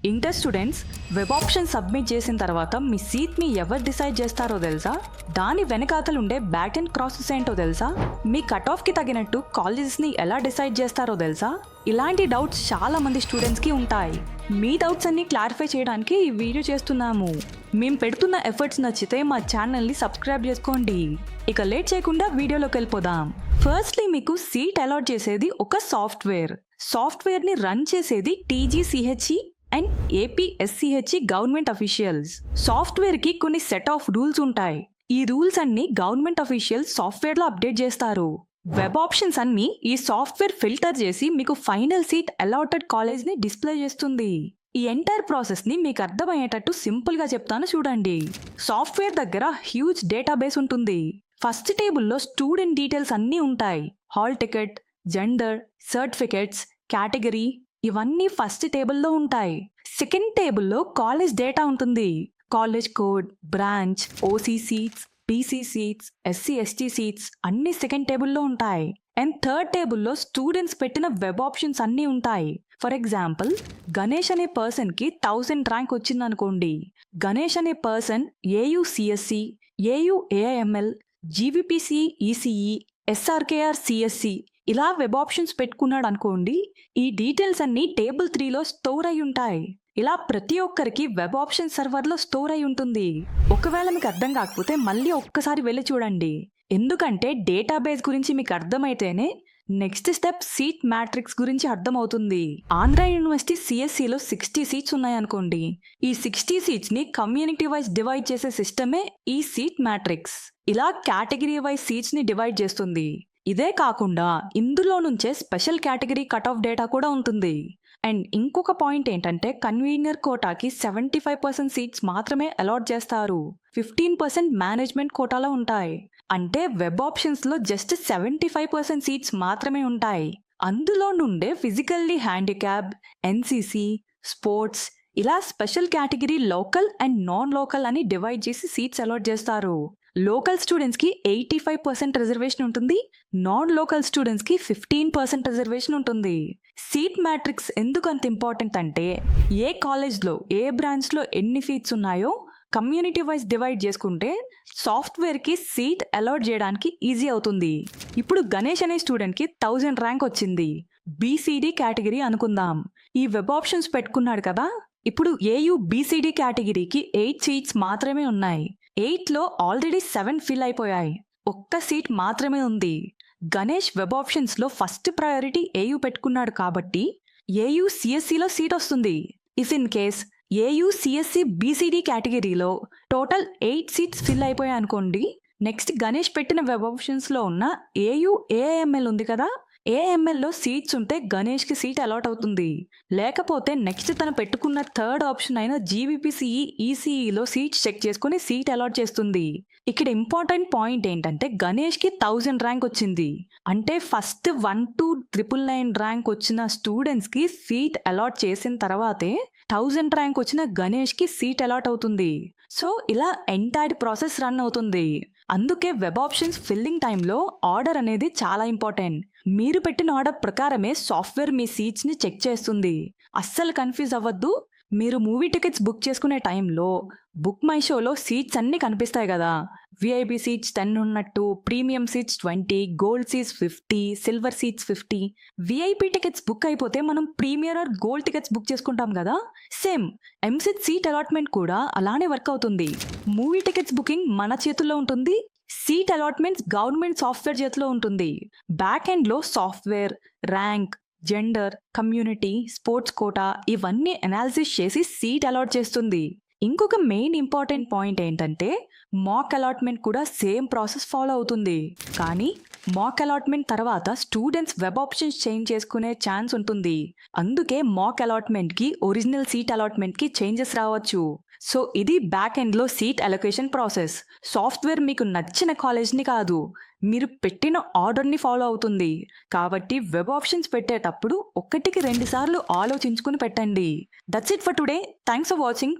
Inter students web option submit చేసిన తర్వాత మీ సీట్ని ఎవరు డిసైడ్ చేస్తారో తెలుసా? దాని వెనకాతలు ఉండే బ్యాక్ అండ్ ప్రాసెస్ ఏంటో తెలుసా? మీ కట్ ఆఫ్కి తగినట్టు కాలేజెస్ని ఎలా డిసైడ్ చేస్తారో తెలుసా? ఇలాంటి డౌట్స్ చాలా మంది స్టూడెంట్స్కి ఉంటాయి. మీ డౌట్స్ అన్ని క్లారిఫై చేయడానికి ఈ వీడియో చేస్తున్నాము. మేము పెడుతున్న ఎఫర్ట్స్ నచ్చితే మా ఛానల్ని సబ్స్క్రైబ్ చేసుకోండి. ఇక లేట్ చేయకుండా వీడియోలోకి వెళ్ళిపోదాం. ఫస్ట్లీ మీకు సీట్ అలాట్ చేసేది ఒక సాఫ్ట్వేర్ని రన్ చేసేది TGCHE and APSCHE government officials. సాఫ్ట్వేర్కి కొన్ని సెట్ ఆఫ్ రూల్స్ ఉంటాయి. ఈ రూల్స్ అన్ని గవర్నమెంట్ అఫీషియల్స్ సాఫ్ట్వేర్లో అప్డేట్ చేస్తారు. వెబ్ ఆప్షన్స్ అన్ని ఈ సాఫ్ట్వేర్ ఫిల్టర్ చేసి మీకు ఫైనల్ సీట్ అలాటెడ్ కాలేజ్ని డిస్ప్లే చేస్తుంది. ఈ ఎంటైర్ ప్రాసెస్ని మీకు అర్థమయ్యేటట్టు సింపుల్గా చెప్తాను చూడండి. సాఫ్ట్వేర్ దగ్గర హ్యూజ్ డేటాబేస్ ఉంటుంది. ఫస్ట్ టేబుల్లో స్టూడెంట్ డీటెయిల్స్ అన్నీ ఉంటాయి. Hall ticket, gender, certificates, category ఇవన్నీ ఫస్ట్ టేబుల్లో ఉంటాయి. సెకండ్ టేబుల్లో కాలేజ్ డేటా ఉంటుంది. College code, branch, OC seats, BC seats, SC/ST seats అన్ని సెకండ్ టేబుల్లో ఉంటాయి. అండ్ థర్డ్ టేబుల్లో స్టూడెంట్స్ పెట్టిన వెబ్ ఆప్షన్స్ అన్నీ ఉంటాయి. ఫర్ ఎగ్జాంపుల్, గణేష్ అనే పర్సన్కి 1000 ర్యాంక్ వచ్చిందనుకోండి. గణేష్ అనే person AU CSE, AU AIML, GVPC ECE, SRKR CSC ఇలా వెబ్ ఆప్షన్స్ పెట్టుకున్నాడు అనుకోండి. ఈ డీటెయిల్స్ అన్ని టేబుల్ 3లో స్టోర్ అయి ఉంటాయి. ఇలా ప్రతి ఒక్కరికి వెబ్ ఆప్షన్ సర్వర్లో స్టోర్ అయి ఉంటుంది. ఒకవేళ మీకు అర్థం కాకపోతే మళ్ళీ ఒక్కసారి వెళ్ళి చూడండి. ఎందుకంటే డేటాబేస్ గురించి మీకు అర్థమైతేనే నెక్స్ట్ స్టెప్ సీట్ మ్యాట్రిక్స్ గురించి అర్థమవుతుంది. ఆంధ్ర యూనివర్సిటీ CSCలో 60 సీట్స్ ఉన్నాయనుకోండి. ఈ 60 సీట్స్ని కమ్యూనిటీ వైజ్ డివైడ్ చేసే సిస్టమే ఈ సీట్ మ్యాట్రిక్స్. ఇలా కేటగిరీ వైజ్ సీట్స్ని డివైడ్ చేస్తుంది. ఇదే కాకుండా ఇందులో నుంచే special category cut off data కూడా ఉంటుంది. అండ్ ఇంకొక పాయింట్ ఏంటంటే కన్వీనర్ కోటాకి 75% సీట్స్ మాత్రమే అలాట్ చేస్తారు. 15% మేనేజ్మెంట్ కోటాలో ఉంటాయి. అంటే వెబ్ ఆప్షన్స్లో జస్ట్ 75% సీట్స్ మాత్రమే ఉంటాయి. అందులో నుండే ఫిజికల్లీ హ్యాండిక్యాప్, NCC, స్పోర్ట్స్ ఇలా special category local and non local అని డివైడ్ చేసి సీట్స్ అలాట్ చేస్తారు. లోకల్ స్టూడెంట్స్కి 85% రిజర్వేషన్ ఉంటుంది. నాన్ లోకల్ స్టూడెంట్స్కి 15% రిజర్వేషన్ ఉంటుంది. సీట్ మ్యాట్రిక్స్ ఎందుకు అంత ఇంపార్టెంట్ అంటే ఏ కాలేజ్లో ఏ బ్రాంచ్లో ఎన్ని సీట్స్ ఉన్నాయో కమ్యూనిటీ వైజ్ డివైడ్ చేసుకుంటే సాఫ్ట్వేర్కి సీట్ అలాట్ చేయడానికి ఈజీ అవుతుంది. ఇప్పుడు గణేష్ అనే స్టూడెంట్కి 1000 ర్యాంక్ వచ్చింది. BCD కేటగిరీ అనుకుందాం. ఈ వెబ్ ఆప్షన్స్ పెట్టుకున్నాడు కదా. ఇప్పుడు AU BCD కేటగిరీకి 8 సీట్స్ మాత్రమే ఉన్నాయి. 8లో ఆల్రెడీ 7 ఫిల్ అయిపోయాయి. ఒక్క సీట్ మాత్రమే ఉంది. గణేష్ వెబ్ ఆప్షన్స్లో ఫస్ట్ ప్రయారిటీ AU పెట్టుకున్నాడు కాబట్టి AU CSCలో సీట్ వస్తుంది. If in case AU CSC BCD కేటగిరీలో టోటల్ 8 సీట్స్ ఫిల్ అయిపోయాయి అనుకోండి. నెక్స్ట్ గణేష్ పెట్టిన వెబ్ ఆప్షన్స్లో ఉన్న AU AIML ఉంది కదా. AIMLలో సీట్స్ ఉంటే గణేష్కి సీట్ అలాట్ అవుతుంది. లేకపోతే నెక్స్ట్ తను పెట్టుకున్న థర్డ్ ఆప్షన్ అయిన GVPCE ECEలో సీట్స్ చెక్ చేసుకుని సీట్ అలాట్ చేస్తుంది. ఇక్కడ ఇంపార్టెంట్ పాయింట్ ఏంటంటే గణేష్కి 1000 ర్యాంక్ వచ్చింది. అంటే ఫస్ట్ 1 to 999 ర్యాంక్ వచ్చిన స్టూడెంట్స్కి సీట్ అలాట్ చేసిన తర్వాతే 1000 ర్యాంక్ వచ్చిన గణేష్కి సీట్ అలాట్ అవుతుంది. సో ఇలా ఎంటైర్ ప్రాసెస్ రన్ అవుతుంది. అందుకే వెబ్ ఆప్షన్స్ ఫిల్లింగ్ టైంలో ఆర్డర్ అనేది చాలా ఇంపార్టెంట్. మీరు పెట్టిన ఆర్డర్ ప్రకారమే సాఫ్ట్వేర్ మీ సీట్స్ని చెక్ చేస్తుంది. అస్సలు కన్ఫ్యూజ్ అవ్వద్దు. మీరు మూవీ టికెట్స్ బుక్ చేసుకునే టైంలో బుక్ మై షోలో సీట్స్ అన్నీ కనిపిస్తాయి కదా. VIP సీట్స్ 10 ఉన్నట్టు, premium seats 20, gold seats 50, silver seats 50. VIP tickets book అయిపోతే మనం premier or gold tickets book చేసుకుంటాం కదా. సేమ్ MCET సీట్ అలాట్మెంట్ కూడా అలానే వర్క్ అవుతుంది. మూవీ టికెట్స్ బుకింగ్ మన చేతుల్లో ఉంటుంది. సీట్ అలాట్మెంట్స్ గవర్నమెంట్ సాఫ్ట్వేర్ చేతిలో ఉంటుంది. బ్యాక్ ఎండ్లో software rank, gender, community, sports quota ఇవన్నీ అనాలిసిస్ చేసి సీట్ అలాట్ చేస్తుంది. ఇంకొక మెయిన్ ఇంపార్టెంట్ పాయింట్ ఏంటంటే మాక్ అలాట్మెంట్ కూడా సేమ్ ప్రాసెస్ ఫాలో అవుతుంది. కానీ మాక్ అలాట్మెంట్ తర్వాత స్టూడెంట్స్ వెబ్ ఆప్షన్స్ చేంజ్ చేసుకునే ఛాన్స్ ఉంటుంది. అందుకే మాక్ అలాట్మెంట్కి ఒరిజినల్ సీట్ అలాట్మెంట్కి చేంజెస్ రావచ్చు. సో ఇది బ్యాక్ ఎండ్లో సీట్ అలొకేషన్ ప్రాసెస్. సాఫ్ట్వేర్ మీకు నచ్చిన కాలేజ్ని కాదు, మీరు పెట్టిన ఆర్డర్ని ఫాలో అవుతుంది. కాబట్టి వెబ్ ఆప్షన్స్ పెట్టేటప్పుడు 1కి 2 సార్లు ఆలోచించుకుని పెట్టండి. That's it for today. Thanks for watching.